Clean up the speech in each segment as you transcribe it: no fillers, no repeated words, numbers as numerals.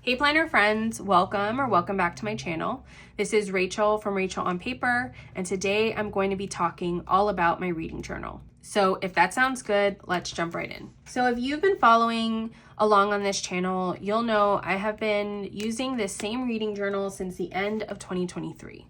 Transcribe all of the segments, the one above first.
Hey planner friends, welcome back to my channel. This is Rachel from Rachel on Paper, and today I'm going to be talking all about my reading journal. So if that sounds good, let's jump right in. So if you've been following along on this channel, you'll know I have been using this same reading journal since the end of 2023.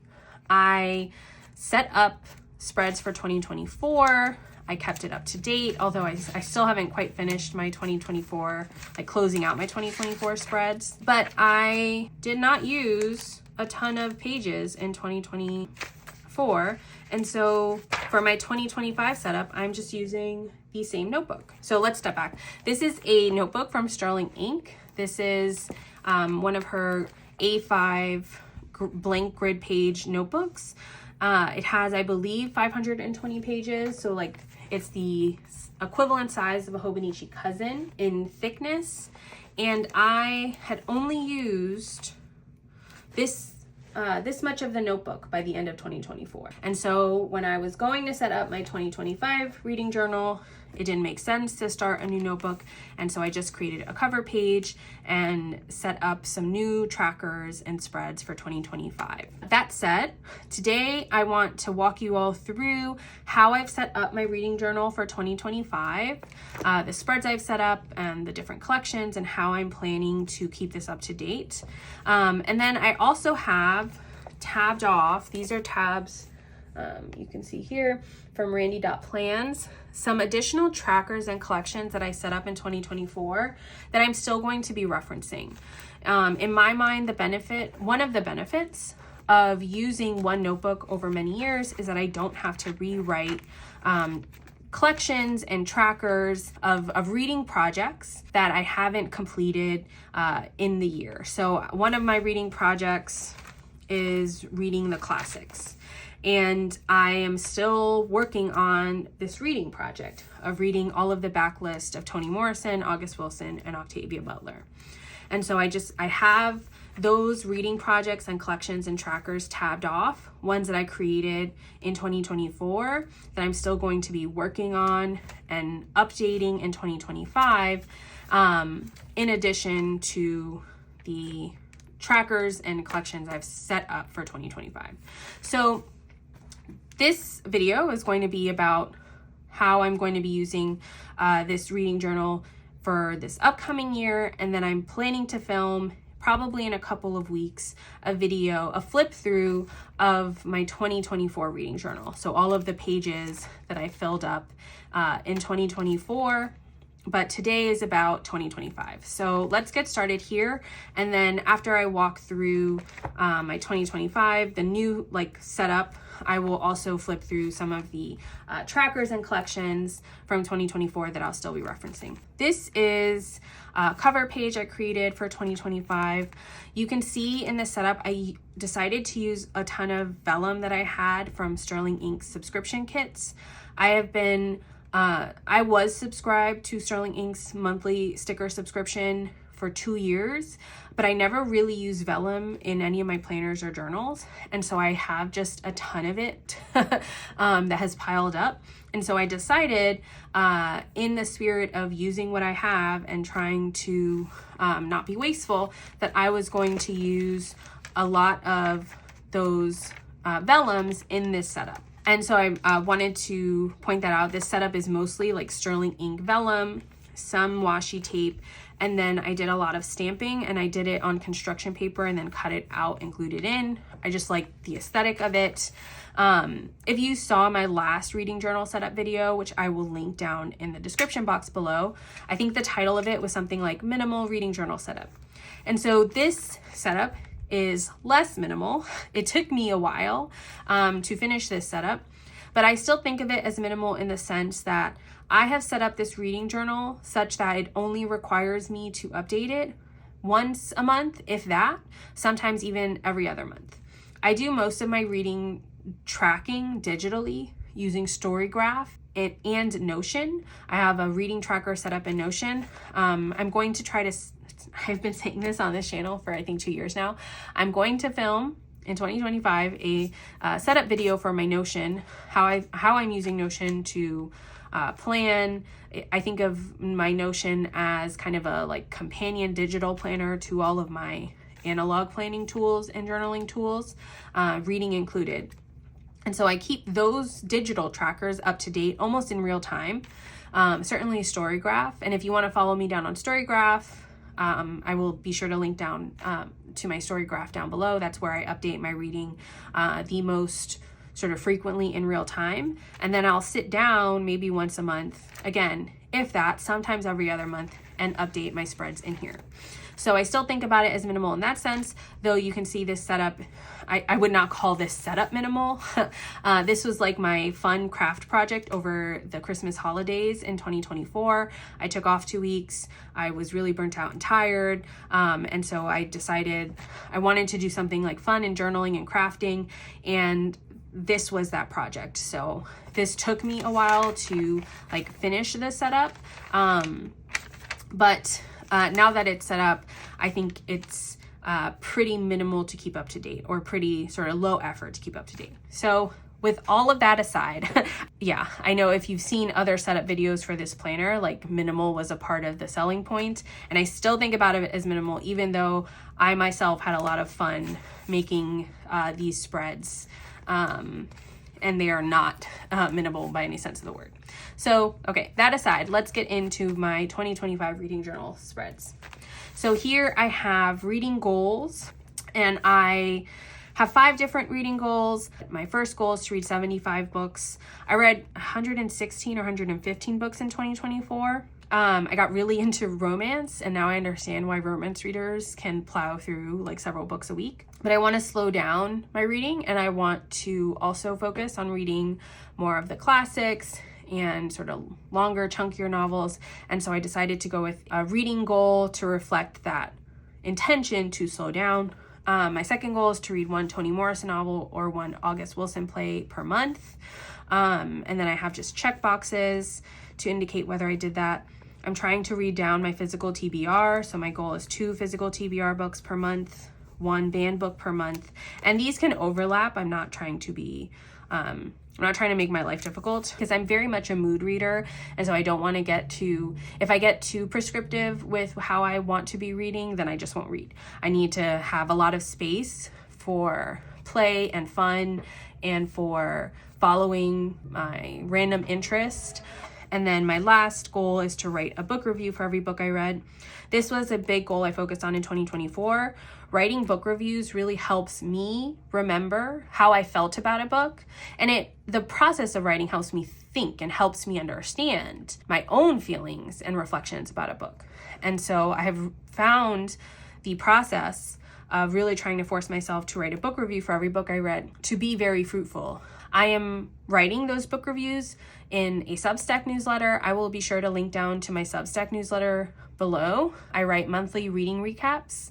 I set up spreads for 2024. I kept it up to date, although I still haven't quite finished my 2024, like closing out my 2024 spreads. But I did not use a ton of pages in 2024. And so for my 2025 setup, I'm just using the same notebook. So let's step back. This is a notebook from Sterling Ink. This is one of her A5 blank grid page notebooks. It has, I believe, 520 pages. So like it's the equivalent size of a Hobonichi Cousin in thickness. And I had only used this much of the notebook by the end of 2024. And so when I was going to set up my 2025 reading journal, it didn't make sense to start a new notebook. And so I just created a cover page and set up some new trackers and spreads for 2025. That said, today I want to walk you all through how I've set up my reading journal for 2025, the spreads I've set up and the different collections and how I'm planning to keep this up to date. And then I also have tabbed off, these are tabs you can see here from Randy.plans, some additional trackers and collections that I set up in 2024 that I'm still going to be referencing. In my mind, one of the benefits of using one notebook over many years is that I don't have to rewrite collections and trackers of reading projects that I haven't completed in the year. So one of my reading projects is reading the classics. And I am still working on this reading project of reading all of the backlist of Toni Morrison, August Wilson, and Octavia Butler. And so I have those reading projects and collections and trackers tabbed off, ones that I created in 2024 that I'm still going to be working on and updating in 2025, in addition to the trackers and collections I've set up for 2025. So this video is going to be about how I'm going to be using this reading journal for this upcoming year, and then I'm planning to film probably in a couple of weeks a flip through of my 2024 reading journal. So all of the pages that I filled up in 2024, but today is about 2025. So let's get started here. And then after I walk through my 2025, the new setup, I will also flip through some of the trackers and collections from 2024 that I'll still be referencing. This is a cover page I created for 2025. You can see in the setup, I decided to use a ton of vellum that I had from Sterling Ink's subscription kits. I was subscribed to Sterling Ink's monthly sticker subscription for 2 years, but I never really used vellum in any of my planners or journals. And so I have just a ton of it that has piled up. And so I decided, in the spirit of using what I have and trying to not be wasteful, that I was going to use a lot of those vellums in this setup. And so I wanted to point that out. This setup is mostly like Sterling Ink vellum, some washi tape, and then I did a lot of stamping, and I did it on construction paper and then cut it out and glued it in. I just like the aesthetic of it. If you saw my last reading journal setup video, which I will link down in the description box below, I think the title of it was something like Minimal Reading Journal Setup. And so this setup is less minimal. It took me a while to finish this setup, but I still think of it as minimal in the sense that I have set up this reading journal such that it only requires me to update it once a month, if that, sometimes even every other month. I do most of my reading tracking digitally using Storygraph and Notion. I have a reading tracker set up in Notion. I'm going to try to, I've been saying this on this channel for I think 2 years now. I'm going to film in 2025 a setup video for my Notion, how I'm using Notion to plan. I think of my Notion as kind of a like companion digital planner to all of my analog planning tools and journaling tools, reading included. And so I keep those digital trackers up to date almost in real time. Certainly Storygraph. And if you want to follow me down on Storygraph, I will be sure to link down to my Storygraph down below. That's where I update my reading the most sort of frequently in real time. And then I'll sit down maybe once a month, again, if that, sometimes every other month, and update my spreads in here. So I still think about it as minimal in that sense, though you can see this setup. I would not call this setup minimal. This was like my fun craft project over the Christmas holidays in 2024. I took off 2 weeks. I was really burnt out and tired. And so I decided I wanted to do something like fun and journaling and crafting. And this was that project. So this took me a while to like finish this setup. But now that it's set up, I think it's pretty minimal to keep up to date, or pretty sort of low effort to keep up to date. So with all of that aside, yeah, I know if you've seen other setup videos for this planner, like minimal was a part of the selling point, and I still think about it as minimal, even though I myself had a lot of fun making these spreads, and they are not minimal by any sense of the word. So, okay, that aside, let's get into my 2025 reading journal spreads. So here I have reading goals, and I have 5 different reading goals. My first goal is to read 75 books. I read 116 or 115 books in 2024. I got really into romance, and now I understand why romance readers can plow through like several books a week. But I want to slow down my reading, and I want to also focus on reading more of the classics and sort of longer, chunkier novels. And so I decided to go with a reading goal to reflect that intention to slow down. My second goal is to read 1 Toni Morrison novel or 1 August Wilson play per month. And then I have just check boxes to indicate whether I did that. I'm trying to read down my physical TBR. So my goal is 2 physical TBR books per month, 1 banned book per month. And these can overlap. I'm not trying to be, I'm not trying to make my life difficult, because I'm very much a mood reader. And so I don't want to get too, if I get too prescriptive with how I want to be reading, then I just won't read. I need to have a lot of space for play and fun and for following my random interest. And then my last goal is to write a book review for every book I read. This was a big goal I focused on in 2024. Writing book reviews really helps me remember how I felt about a book. And the process of writing helps me think and helps me understand my own feelings and reflections about a book. And so I have found the process of really trying to force myself to write a book review for every book I read to be very fruitful. I am writing those book reviews in a Substack newsletter. I will be sure to link down to my Substack newsletter below. I write monthly reading recaps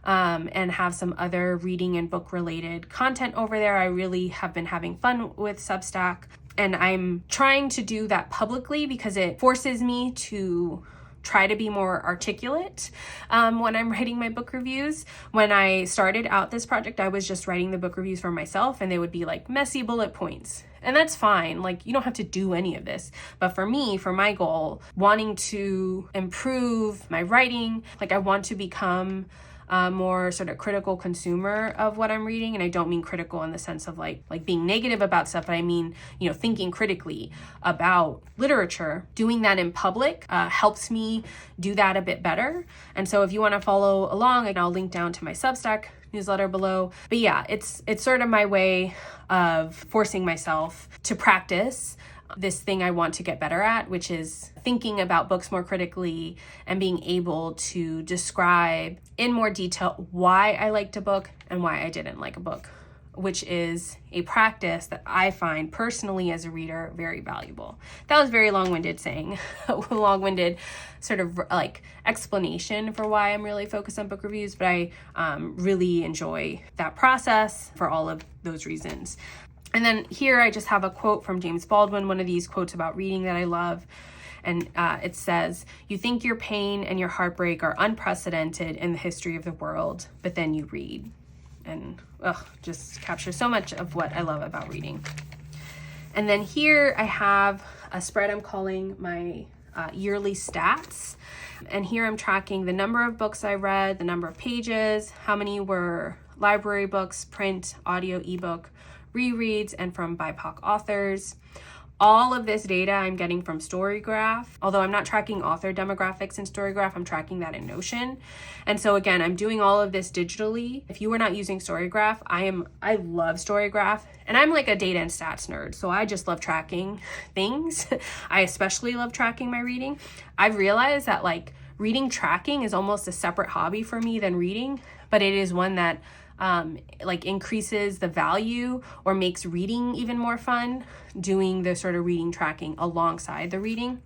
and have some other reading and book related content over there. I really have been having fun with Substack, and I'm trying to do that publicly because it forces me to try to be more articulate when I'm writing my book reviews. When I started out this project, I was just writing the book reviews for myself, and they would be like messy bullet points. And that's fine. Like, you don't have to do any of this. But for me, for my goal, wanting to improve my writing, like I want to become a more sort of critical consumer of what I'm reading. And I don't mean critical in the sense of like being negative about stuff, but I mean, thinking critically about literature. Doing that in public helps me do that a bit better. And so if you want to follow along, I'll link down to my Substack newsletter below. But yeah, it's sort of my way of forcing myself to practice this thing I want to get better at, which is thinking about books more critically and being able to describe in more detail why I liked a book and why I didn't like a book, which is a practice that I find personally as a reader very valuable. That was very long-winded saying, long-winded sort of like explanation for why I'm really focused on book reviews, but I really enjoy that process for all of those reasons. And then here I just have a quote from James Baldwin, one of these quotes about reading that I love. And it says, "You think your pain and your heartbreak are unprecedented in the history of the world, but then you read." And just captures so much of what I love about reading. And then here I have a spread I'm calling my yearly stats. And here I'm tracking the number of books I read, the number of pages, how many were library books, print, audio, ebook, rereads, and from BIPOC authors. All of this data I'm getting from Storygraph. Although I'm not tracking author demographics in Storygraph, I'm tracking that in Notion. And so again, I'm doing all of this digitally. If you were not using Storygraph, I love Storygraph, and I'm like a data and stats nerd. So I just love tracking things. I especially love tracking my reading. I've realized that like reading tracking is almost a separate hobby for me than reading, but it is one that like increases the value or makes reading even more fun, doing the sort of reading tracking alongside the reading.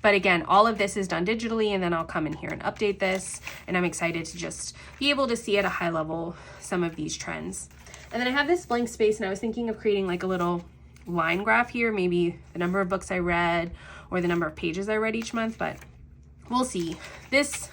But again, all of this is done digitally, and then I'll come in here and update this, and I'm excited to just be able to see at a high level some of these trends. And then I have this blank space, and I was thinking of creating like a little line graph here, maybe the number of books I read or the number of pages I read each month, but we'll see. This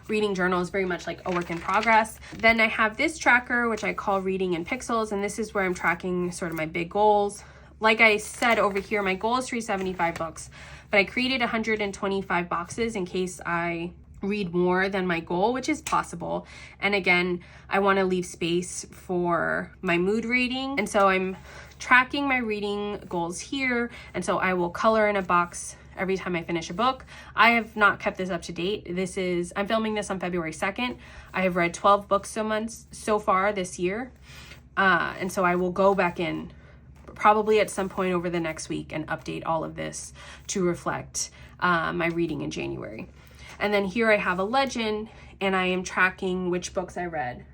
reading journal is very much like a work in progress. Then I have this tracker, which I call Reading in Pixels, and this is where I'm tracking sort of my big goals. Like I said over here, my goal is to read 75 books, but I created 125 boxes in case I read more than my goal, which is possible. And again, I want to leave space for my mood reading. And so I'm tracking my reading goals here. And so I will color in a box every time I finish a book. I have not kept this up to date. I'm filming this on February 2nd. I have read 12 books so far this year. And so I will go back in probably at some point over the next week and update all of this to reflect my reading in January. And then here I have a legend, and I am tracking which books I read.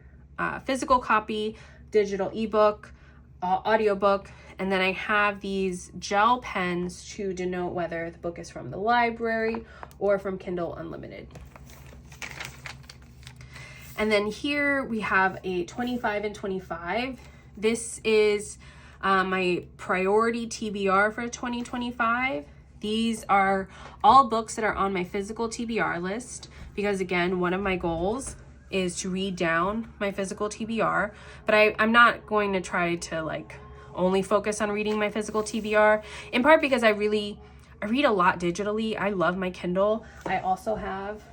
Physical copy, digital ebook, audiobook, and then I have these gel pens to denote whether the book is from the library or from Kindle Unlimited. And then here we have a 25 and 25. This is my priority TBR for 2025. These are all books that are on my physical TBR list because, again, one of my goals is to read down my physical TBR, but I'm not going to try to like only focus on reading my physical TBR, in part because I read a lot digitally. I love my Kindle. I also have,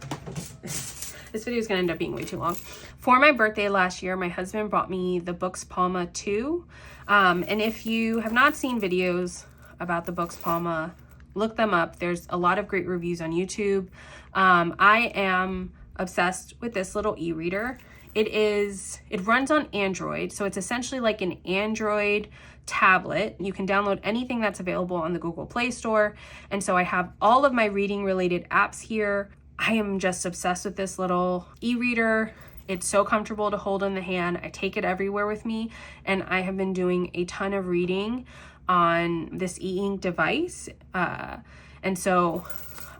this video is going to end up being way too long. For my birthday last year, my husband brought me the Books Palma 2. And if you have not seen videos about the Books Palma, look them up. There's a lot of great reviews on YouTube. I am obsessed with this little e-reader. It runs on Android, so it's essentially like an Android tablet. You can download anything that's available on the Google Play Store. And so I have all of my reading related apps here. I am just obsessed with this little e-reader. It's so comfortable to hold in the hand. I take it everywhere with me, and I have been doing a ton of reading on this e-ink device. And so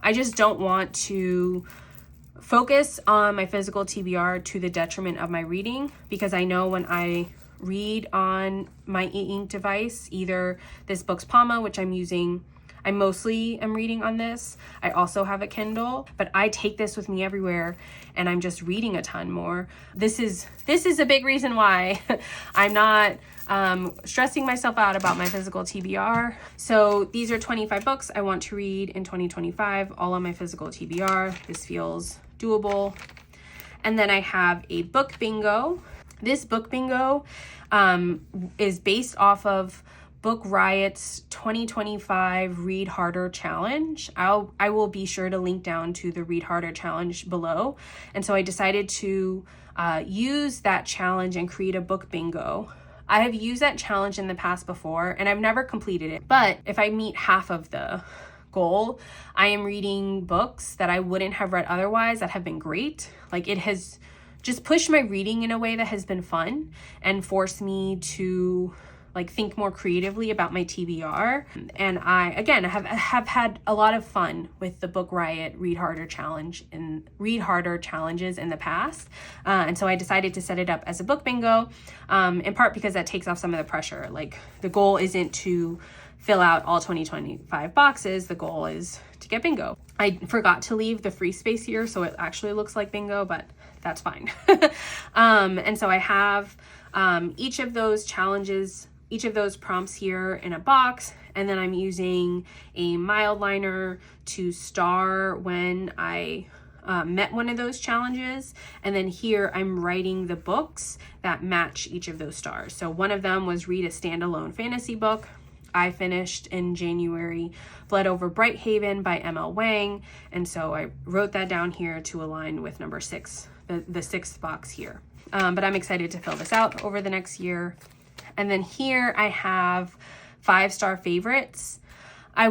I just don't want to focus on my physical TBR to the detriment of my reading, because I know when I read on my e-ink device, either this Books Palma, which I'm using, I mostly am reading on this. I also have a Kindle, but I take this with me everywhere, and I'm just reading a ton more. This is a big reason why I'm not stressing myself out about my physical TBR. So these are 25 books I want to read in 2025, all on my physical TBR. This feels doable. And then I have a book bingo. This book bingo is based off of Book Riot's 2025 Read Harder Challenge. I will be sure to link down to the Read Harder Challenge below. And so I decided to use that challenge and create a book bingo. I have used that challenge in the past before, and I've never completed it. But if I meet half of the goal, I am reading books that I wouldn't have read otherwise that have been great. Like, it has just pushed my reading in a way that has been fun and forced me to like think more creatively about my TBR. And I, again, have had a lot of fun with the Book Riot Read Harder Challenge and Read Harder challenges in the past. And so I decided to set it up as a book bingo, in part because that takes off some of the pressure. Like, the goal isn't to fill out all 2025 boxes. The goal is to get bingo. I forgot to leave the free space here, so it actually looks like bingo, but that's fine. And so I have each of those challenges each of those prompts here in a box, and then I'm using a mild liner to star when I met one of those challenges. And then here I'm writing the books that match each of those stars. So one of them was read a standalone fantasy book. I finished in January Blood Over Brighthaven by M.L. Wang. And so I wrote that down here to align with number 6, the sixth box here. But I'm excited to fill this out over the next year. And then here I have 5-star favorites. I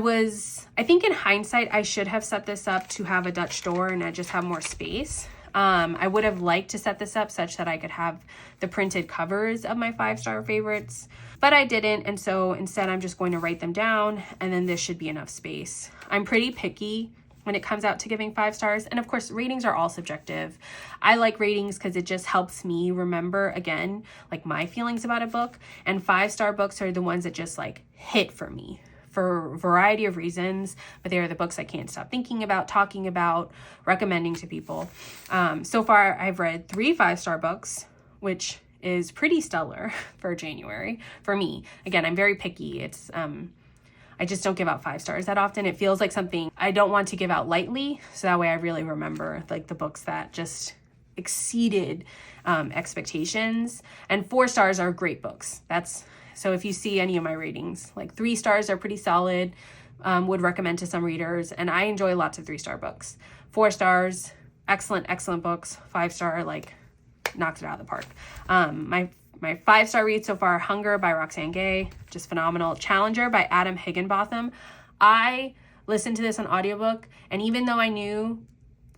think in hindsight, I should have set this up to have a Dutch door and I just have more space. I would have liked to set this up such that I could have the printed covers of my 5-star favorites, but I didn't. And so instead I'm just going to write them down, and then this should be enough space. I'm pretty picky when it comes out to giving 5 stars. And of course, ratings are all subjective. I like ratings because it just helps me remember, again, like my feelings about a book. And 5-star books are the ones that just like hit for me for a variety of reasons, but they are the books I can't stop thinking about, talking about, recommending to people. So far, I've read 3 5-star books, which is pretty stellar for January for me. Again, I'm very picky. It's I just don't give out 5 stars that often. It feels like something I don't want to give out lightly, so that way I really remember like the books that just exceeded expectations. And 4 stars are great books. So if you see any of my ratings, like 3 stars are pretty solid, would recommend to some readers, and I enjoy lots of 3-star books. 4 stars, excellent books. 5-star, like, knocked it out of the park. My 5-star read so far, Hunger by Roxane Gay, just phenomenal. Challenger by Adam Higginbotham. I listened to this on audiobook, and even though I knew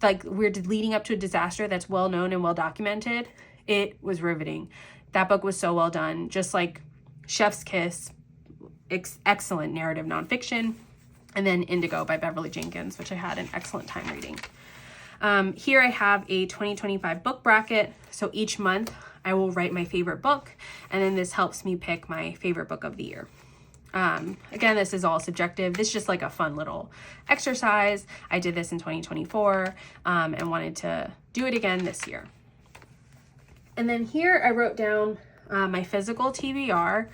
like we're leading up to a disaster that's well known and well documented, it was riveting. That book was so well done, just like Chef's Kiss, excellent narrative nonfiction, and then Indigo by Beverly Jenkins, which I had an excellent time reading. Here I have a 2025 book bracket. So each month I will write my favorite book, and then this helps me pick my favorite book of the year. Again, this is all subjective. This is just like a fun little exercise. I did this in 2024 and wanted to do it again this year. And then here I wrote down my physical TBR.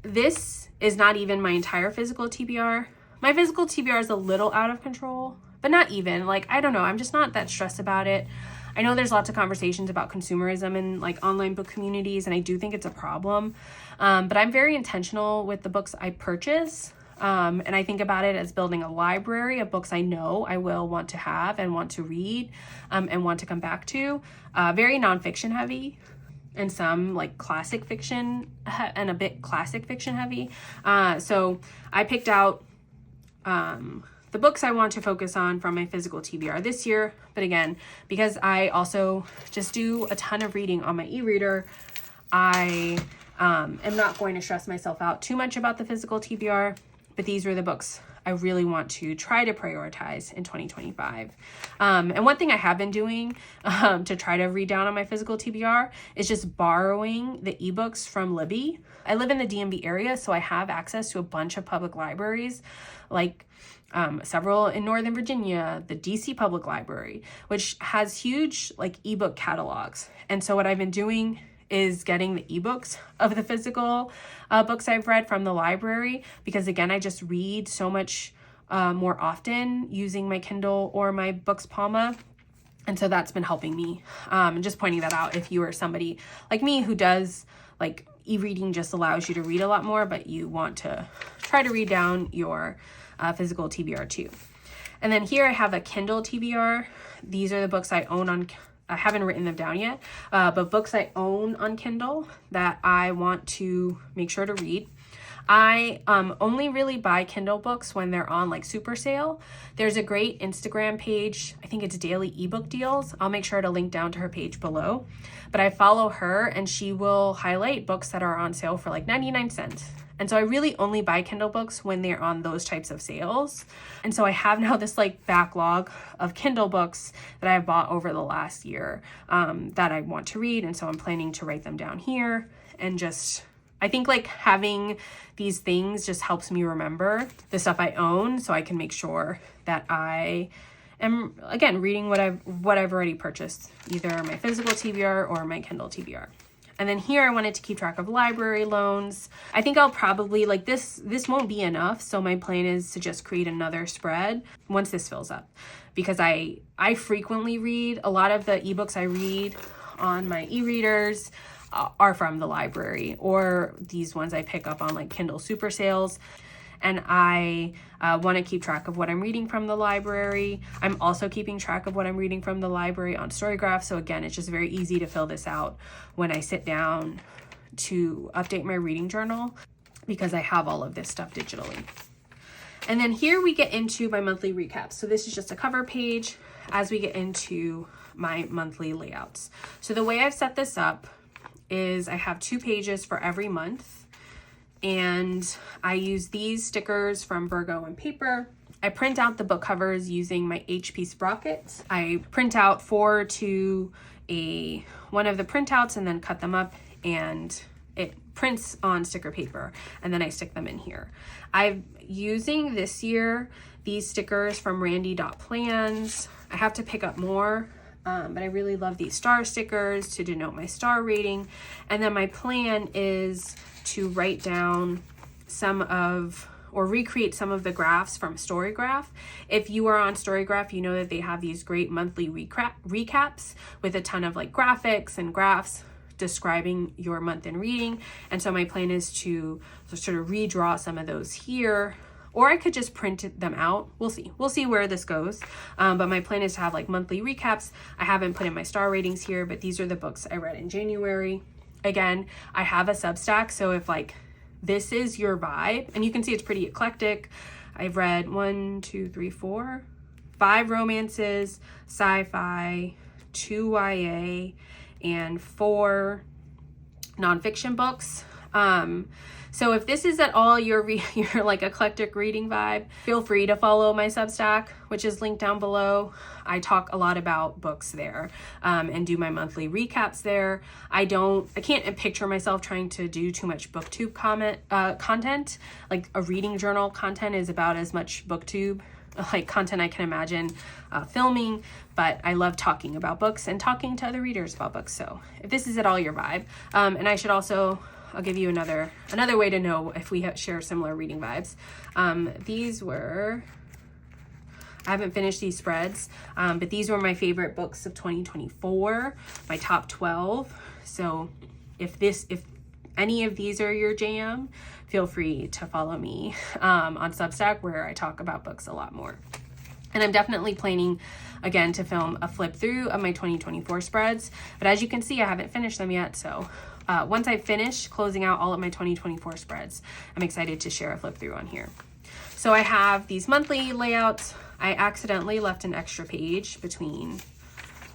This is not even my entire physical TBR. My physical TBR is a little out of control, but not even. Like, I don't know. I'm just not that stressed about it. I know there's lots of conversations about consumerism in like online book communities, and I do think it's a problem. But I'm very intentional with the books I purchase. And I think about it as building a library of books I know I will want to have and want to read and want to come back to. Very nonfiction heavy, and some like classic fiction and a bit classic fiction heavy. So I picked out the books I want to focus on from my physical TBR this year. But again, because I also just do a ton of reading on my e-reader, I am not going to stress myself out too much about the physical TBR, but these were the books I really want to try to prioritize in 2025. And one thing I have been doing to try to read down on my physical TBR is just borrowing the ebooks from Libby. I live in the DMV area, so I have access to a bunch of public libraries, like several in Northern Virginia, the DC Public Library, which has huge like ebook catalogs. And so what I've been doing is getting the ebooks of the physical books I've read from the library, because again, I just read so much more often using my Kindle or my Books Palma. And so that's been helping me. And just pointing that out, if you are somebody like me who does like e-reading just allows you to read a lot more, but you want to try to read down your physical TBR too. And then here I have a Kindle TBR. These are the books I own on I haven't written them down yet, but books I own on Kindle that I want to make sure to read. I only really buy Kindle books when they're on like super sale. There's a great Instagram page. I think it's Daily Ebook Deals. I'll make sure to link down to her page below. But I follow her, and she will highlight books that are on sale for like 99 cents. And so I really only buy Kindle books when they're on those types of sales. And so I have now this like backlog of Kindle books that I've bought over the last year that I want to read. And so I'm planning to write them down here. And just, I think like having these things just helps me remember the stuff I own, so I can make sure that I am, again, reading what I've already purchased, either my physical TBR or my Kindle TBR. And then here I wanted to keep track of library loans. I think I'll probably, like this won't be enough. So my plan is to just create another spread once this fills up, because I frequently read. A lot of the ebooks I read on my e-readers are from the library, or these ones I pick up on like Kindle Super Sales. And I want to keep track of what I'm reading from the library. I'm also keeping track of what I'm reading from the library on Storygraph. So again, it's just very easy to fill this out when I sit down to update my reading journal, because I have all of this stuff digitally. And then here we get into my monthly recaps. So this is just a cover page as we get into my monthly layouts. So the way I've set this up is I have 2 pages for every month. And I use these stickers from Virgo and Paper. I print out the book covers using my HP sprockets. I print out 4 to one of the printouts and then cut them up, and it prints on sticker paper, and then I stick them in here. I'm using this year these stickers from Randy.plans. I have to pick up more, but I really love these star stickers to denote my star rating. And then my plan is to write down recreate some of the graphs from Storygraph. If you are on Storygraph, you know that they have these great monthly recaps with a ton of like graphics and graphs describing your month in reading. And so my plan is to sort of redraw some of those here, or I could just print them out. We'll see where this goes. But my plan is to have like monthly recaps. I haven't put in my star ratings here, but these are the books I read in January. Again, I have a Substack, so if like this is your vibe, and you can see it's pretty eclectic. I've read 5 romances, sci-fi, 2 YA, and 4 nonfiction books. So if this is at all your like eclectic reading vibe, feel free to follow my Substack, which is linked down below. I talk a lot about books there, and do my monthly recaps there. I can't picture myself trying to do too much BookTube content. Like a reading journal content is about as much BookTube like content I can imagine filming, but I love talking about books and talking to other readers about books. So if this is at all your vibe, and I should also, I'll give you another way to know if we share similar reading vibes. I haven't finished these spreads, but these were my favorite books of 2024, my top 12. So if any of these are your jam, feel free to follow me on Substack, where I talk about books a lot more. And I'm definitely planning, again, to film a flip through of my 2024 spreads. But as you can see, I haven't finished them yet. So once I finish closing out all of my 2024 spreads, I'm excited to share a flip through on here. So I have these monthly layouts. I accidentally left an extra page between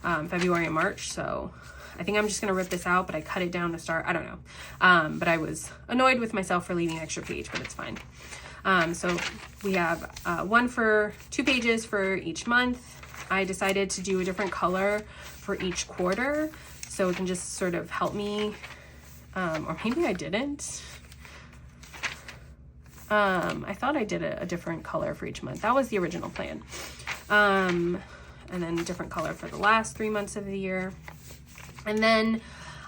February and March. So I think I'm just going to rip this out, but I cut it down to start. I don't know. But I was annoyed with myself for leaving an extra page, but it's fine. So we have 2 pages for each month. I decided to do a different color for each quarter, so it can just sort of help me, or maybe I didn't. I thought I did a different color for each month. That was the original plan. And then a different color for the last 3 months of the year. And then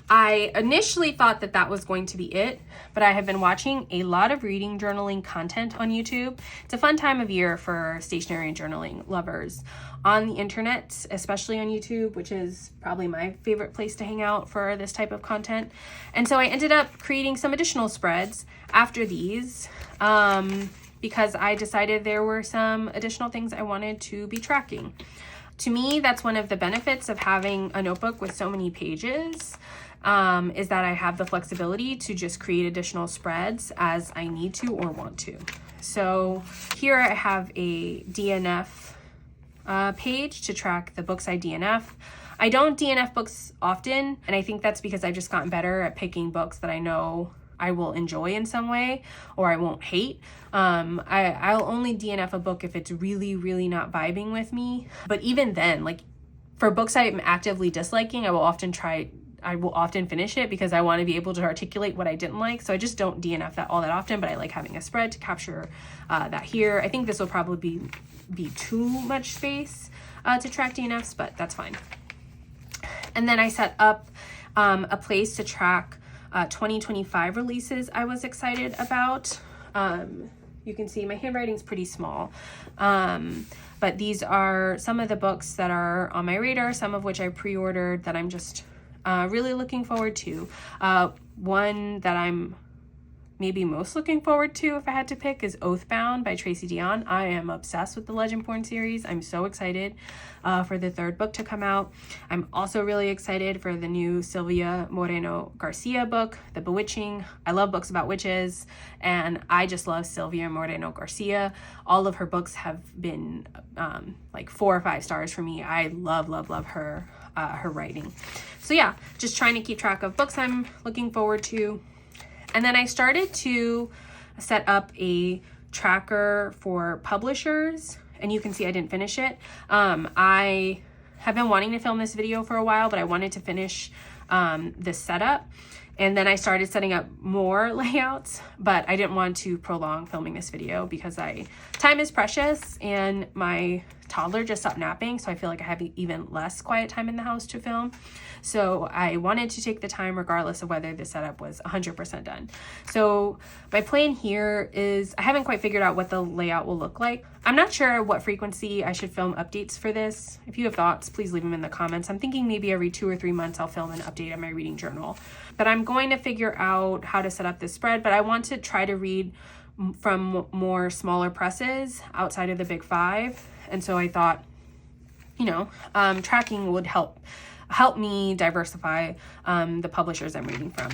I initially thought that was going to be it, but I have been watching a lot of reading journaling content on YouTube. It's a fun time of year for stationery and journaling lovers on the internet, especially on YouTube, which is probably my favorite place to hang out for this type of content. And so I ended up creating some additional spreads after these, because I decided there were some additional things I wanted to be tracking. To me, that's one of the benefits of having a notebook with so many pages, is that I have the flexibility to just create additional spreads as I need to or want to. So here I have a DNF page to track the books I DNF. I don't DNF books often, and I think that's because I've just gotten better at picking books that I know I will enjoy in some way, or I won't hate. I'll only DNF a book if it's really, really not vibing with me. But even then, like for books I'm actively disliking, I will often finish it because I want to be able to articulate what I didn't like. So I just don't DNF that all that often, but I like having a spread to capture that here. I think this will probably be too much space to track DNFs, but that's fine. And then I set up A place to track 2025 releases I was excited about. You can see my handwriting's pretty small. But these are some of the books that are on my radar, some of which I pre-ordered that I'm just really looking forward to. One that I'm maybe most looking forward to, if I had to pick, is Oathbound by Tracy Deonn. I am obsessed with the Legendborn series. I'm so excited for the third book to come out. I'm also really excited for the new Silvia Moreno Garcia book, The Bewitching. I love books about witches, and I just love Silvia Moreno Garcia. All of her books have been like 4 or 5 stars for me. I love her writing. So yeah, just trying to keep track of books I'm looking forward to. And then I started to set up a tracker for publishers, and you can see I didn't finish it. I have been wanting to film this video for a while, but I wanted to finish this setup. And then I started setting up more layouts, but I didn't want to prolong filming this video because time is precious, and my toddler just stopped napping, so I feel like I have even less quiet time in the house to film. So I wanted to take the time regardless of whether the setup was 100% done. So my plan here is I haven't quite figured out what the layout will look like. I'm not sure what frequency I should film updates for this. If you have thoughts, please leave them in the comments. I'm thinking maybe every 2 or 3 months I'll film an update on my reading journal. But I'm going to figure out how to set up this spread, but I want to try to read from more smaller presses outside of the big 5. And so I thought, tracking would help me diversify the publishers I'm reading from.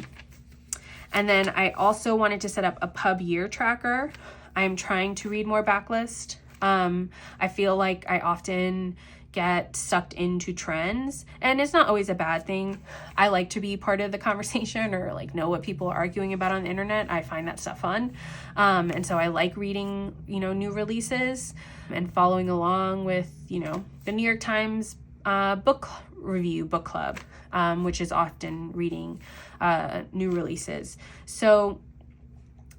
And then I also wanted to set up a pub year tracker. I'm trying to read more backlist. I feel like I often get sucked into trends, and it's not always a bad thing. I like to be part of the conversation or like know what people are arguing about on the internet. I find that stuff fun. And so I like reading, new releases and following along with, the New York Times book review book club, which is often reading new releases. So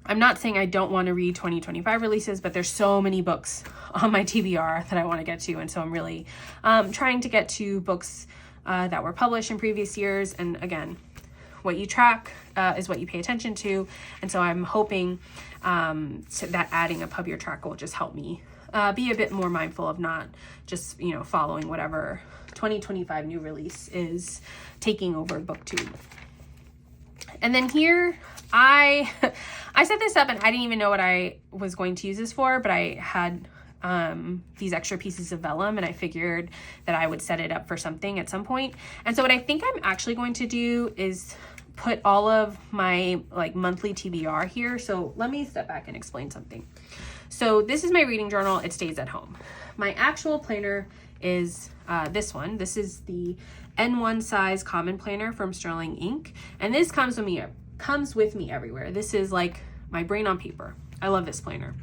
I'm not saying I don't want to read 2025 releases, but there's so many books on my TBR that I want to get to. And so I'm really trying to get to books that were published in previous years. And again, what you track is what you pay attention to. And so I'm hoping that adding a pub year tracker will just help me be a bit more mindful of not just, following whatever 2025 new release is taking over BookTube. And then here, I set this up and I didn't even know what I was going to use this for, but I had these extra pieces of vellum and I figured that I would set it up for something at some point. And so what I think I'm actually going to do is put all of my monthly TBR here. So let me step back and explain something. So this is my reading journal. It stays at home. My actual planner is this one. This is the N1 size common planner from Sterling Ink. And this comes with me everywhere. This is like my brain on paper. I love this planner.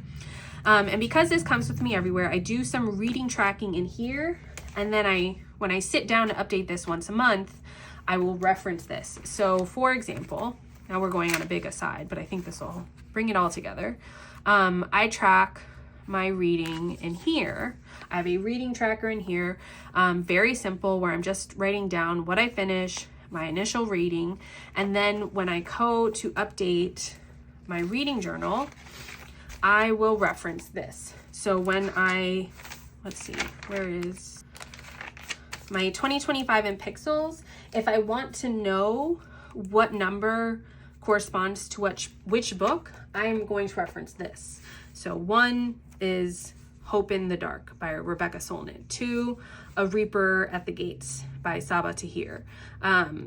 And because this comes with me everywhere, I do some reading tracking in here. And then when I sit down to update this once a month, I will reference this. So for example, now we're going on a big aside, but I think this will bring it all together. I track my reading in here. I have a reading tracker in here, very simple, where I'm just writing down what I finish, my initial reading, and then when I go to update my reading journal, I will reference this. So when let's see, where is my 2025 in pixels? If I want to know what number corresponds to which book, I'm going to reference this. So 1 is Hope in the Dark by Rebecca Solnit. 2, A Reaper at the Gates by Sabaa Tahir.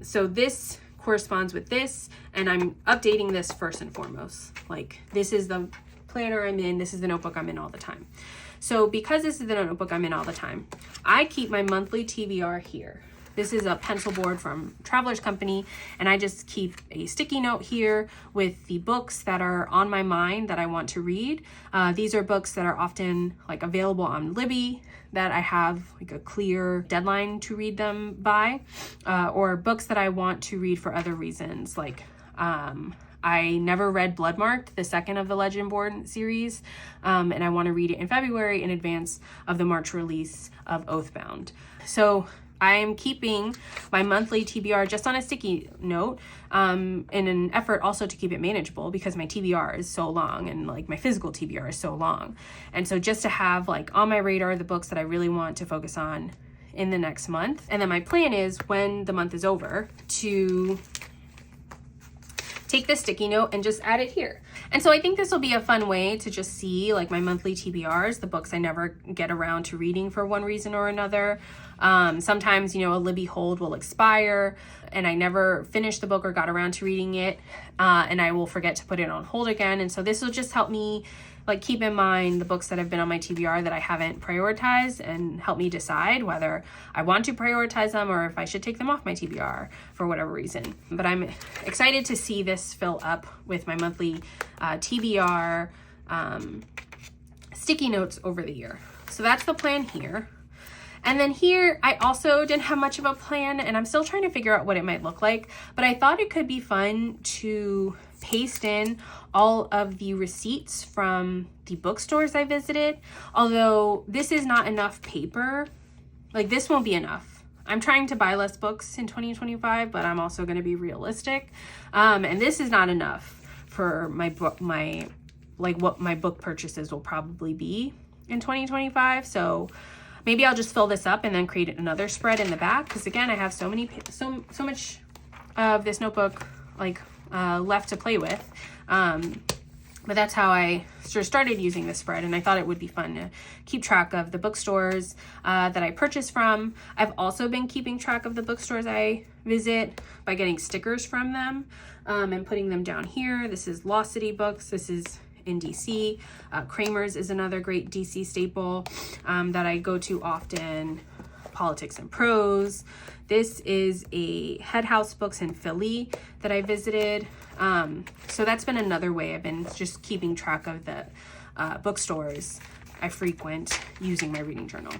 So this corresponds with this, and I'm updating this first and foremost. This is the planner I'm in, this is the notebook I'm in all the time. So because this is the notebook I'm in all the time, I keep my monthly TBR here. This is a pencil board from Traveler's Company, and I just keep a sticky note here with the books that are on my mind that I want to read. These are books that are often available on Libby that I have a clear deadline to read them by, or books that I want to read for other reasons. I never read Bloodmarked, the second of the Legendborn series, and I want to read it in February in advance of the March release of Oathbound. So I am keeping my monthly TBR just on a sticky note in an effort also to keep it manageable because my TBR is so long and like my physical TBR is so long. And so just to have like on my radar the books that I really want to focus on in the next month. And then my plan is when the month is over to take this sticky note and just add it here. And so I think this will be a fun way to just see like my monthly TBRs, the books I never get around to reading for one reason or another. Sometimes, you know, a Libby hold will expire and I never finished the book or got around to reading it, and I will forget to put it on hold again. And so this will just help me like keep in mind the books that have been on my TBR that I haven't prioritized and help me decide whether I want to prioritize them or if I should take them off my TBR for whatever reason. But I'm excited to see this fill up with my monthly TBR sticky notes over the year. So that's the plan here. And then here, I also didn't have much of a plan and I'm still trying to figure out what it might look like, but I thought it could be fun to paste in all of the receipts from the bookstores I visited. Although this is not enough paper, like this won't be enough. I'm trying to buy less books in 2025, but I'm also going to be realistic. And this is not enough for what my book purchases will probably be in 2025. So maybe I'll just fill this up and then create another spread in the back. Because again, I have so much of this notebook like left to play with. But that's how I sort of started using this spread, and I thought it would be fun to keep track of the bookstores that I purchase from. I've also been keeping track of the bookstores I visit by getting stickers from them and putting them down here. This is Lost City Books. This is in DC. Kramer's is another great DC staple that I go to often. Politics and Prose. This is a Head House Books in Philly that I visited. So that's been another way I've been just keeping track of the bookstores I frequent using my reading journal.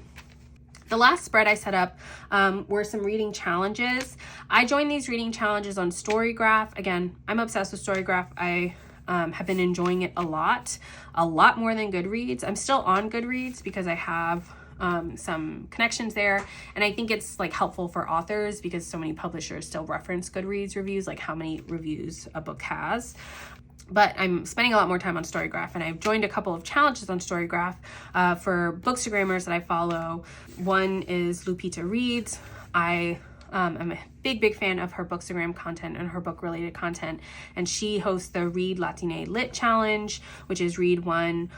The last spread I set up were some reading challenges. I joined these reading challenges on Storygraph. Again, I'm obsessed with Storygraph. I have been enjoying it a lot more than Goodreads. I'm still on Goodreads because I have some connections there, and I think it's like helpful for authors because so many publishers still reference Goodreads reviews, like how many reviews a book has. But I'm spending a lot more time on Storygraph, and I've joined a couple of challenges on Storygraph for Bookstagrammers that I follow. One is Lupita Reads. I'm a big fan of her Bookstagram content and her book-related content, and she hosts the Read Latine Lit Challenge, which is read one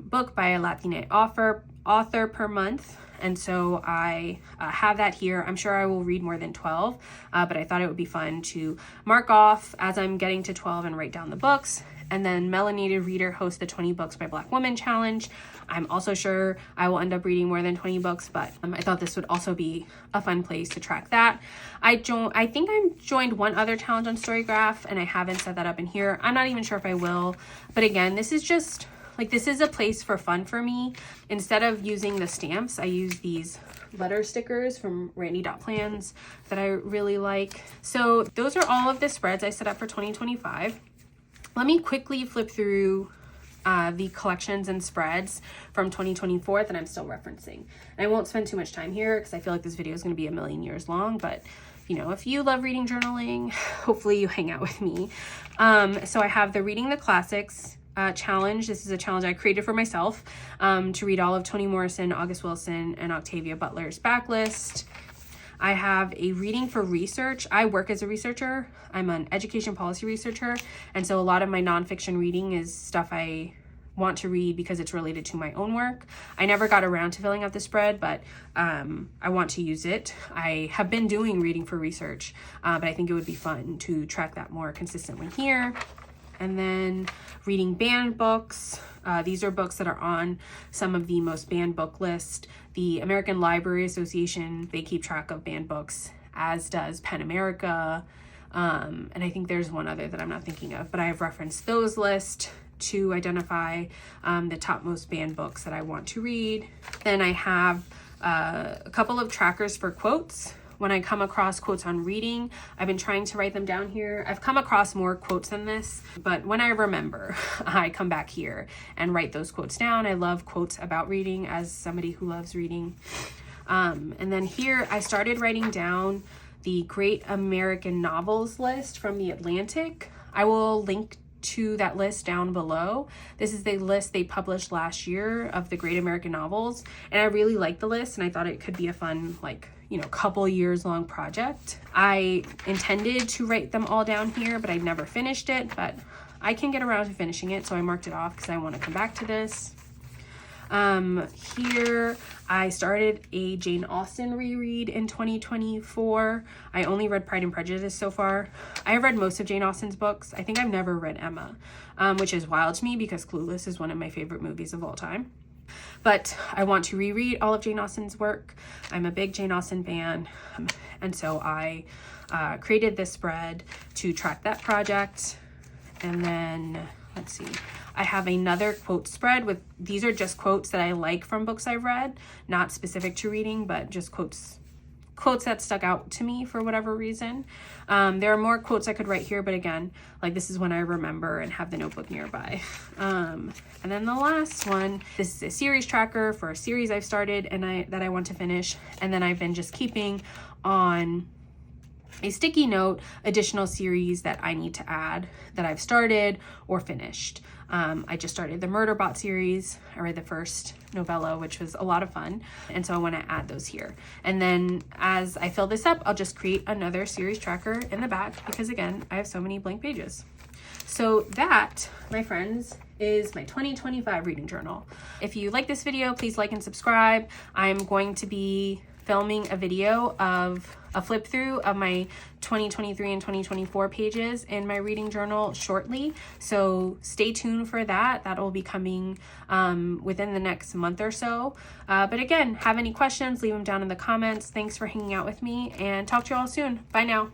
book by a Latine author per month. And so I have that here. I'm sure I will read more than 12, but I thought it would be fun to mark off as I'm getting to 12 and write down the books. And then Melanated Reader hosts the 20 Books by Black Women Challenge. I'm also sure I will end up reading more than 20 books, but I thought this would also be a fun place to track that. I think I joined one other challenge on Storygraph, and I haven't set that up in here. I'm not even sure if I will, but again, this is just like, this is a place for fun for me. Instead of using the stamps, I use these letter stickers from Randy.plans that I really like. So those are all of the spreads I set up for 2025. Let me quickly flip through the collections and spreads from 2024 that I'm still referencing. And I won't spend too much time here because I feel like this video is going to be a million years long, but you know, if you love reading journaling, hopefully you hang out with me. So I have the Reading the Classics challenge. This is a challenge I created for myself to read all of Toni Morrison, August Wilson, and Octavia Butler's backlist. I have a reading for research. I work as a researcher. I'm an education policy researcher, and so a lot of my nonfiction reading is stuff I want to read because it's related to my own work. I never got around to filling out the spread, but I want to use it. I have been doing reading for research, but I think it would be fun to track that more consistently here. And then reading banned books. These are books that are on some of the most banned book list. The American Library Association, they keep track of banned books, as does PEN America. And I think there's one other that I'm not thinking of, but I have referenced those lists to identify the top most banned books that I want to read. Then I have a couple of trackers for quotes. When I come across quotes on reading, I've been trying to write them down here. I've come across more quotes than this, but when I remember, I come back here and write those quotes down. I love quotes about reading as somebody who loves reading. And then here I started writing down the Great American Novels list from The Atlantic. I will link to that list down below. This is the list they published last year of the Great American Novels, and I really like the list, and I thought it could be a fun, like, you know, couple years long project. I intended to write them all down here, but I never finished it, but I can get around to finishing it, so I marked it off because I want to come back to this. Here I started a Jane Austen reread in 2024. I only read Pride and Prejudice so far. I have read most of Jane Austen's books. I think I've never read Emma, which is wild to me because Clueless is one of my favorite movies of all time. But I want to reread all of Jane Austen's work. I'm a big Jane Austen fan, and so I created this spread to track that project. And then, let's see, I have another quote spread with, these are just quotes that I like from books I've read, not specific to reading, but just quotes that stuck out to me for whatever reason. There are more quotes I could write here, but again, like, this is when I remember and have the notebook nearby. And then the last one, this is a series tracker for a series I've started and that I want to finish. And then I've been just keeping on a sticky note additional series that I need to add that I've started or finished. I just started the Murderbot series. I read the first novella, which was a lot of fun, and so I want to add those here. And then as I fill this up, I'll just create another series tracker in the back because, again, I have so many blank pages. So that, my friends, is my 2025 reading journal. If you like this video, please like and subscribe. I'm going to be filming a video of a flip through of my 2023 and 2024 pages in my reading journal shortly. So stay tuned for that. That will be coming within the next month or so. But again, have any questions, leave them down in the comments. Thanks for hanging out with me, and talk to you all soon. Bye now.